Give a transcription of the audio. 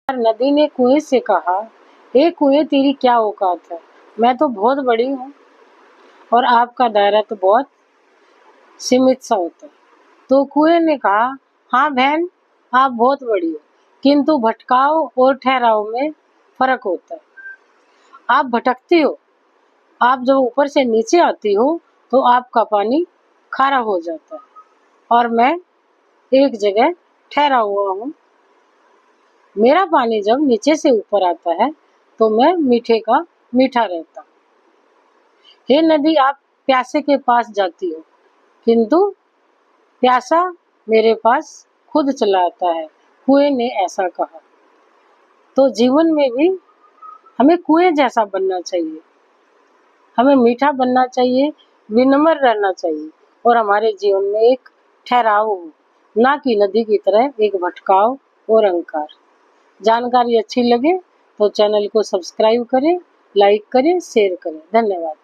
नदी ने कुएं से कहा, ए कुएं तेरी क्या औकात है, मैं तो बहुत बड़ी हूँ और आपका दायरा तो बहुत सीमित सा होता है। तो कुएं ने कहा, हाँ बहन, आप बहुत बड़ी हो, किंतु भटकाव और ठहराव में फर्क होता है। आप भटकती हो, आप जब ऊपर से नीचे आती हो तो आपका पानी खारा हो जाता है और मैं एक जगह ठहरा हुआ हूँ। मेरा पानी जब नीचे से ऊपर आता है तो मैं मीठे का मीठा रहता हूँ। हे नदी, आप प्यासे के पास जाती हो, किंतु प्यासा मेरे पास खुद चला आता है। कुएं ने ऐसा कहा। तो जीवन में भी हमें कुएं जैसा बनना चाहिए, हमें मीठा बनना चाहिए, विनम्र रहना चाहिए और हमारे जीवन में एक ठहराव हो, ना कि नदी की तरह एक भटकाव और अहंकार। जानकारी अच्छी लगे तो चैनल को सब्सक्राइब करें, लाइक करें, शेयर करें। धन्यवाद।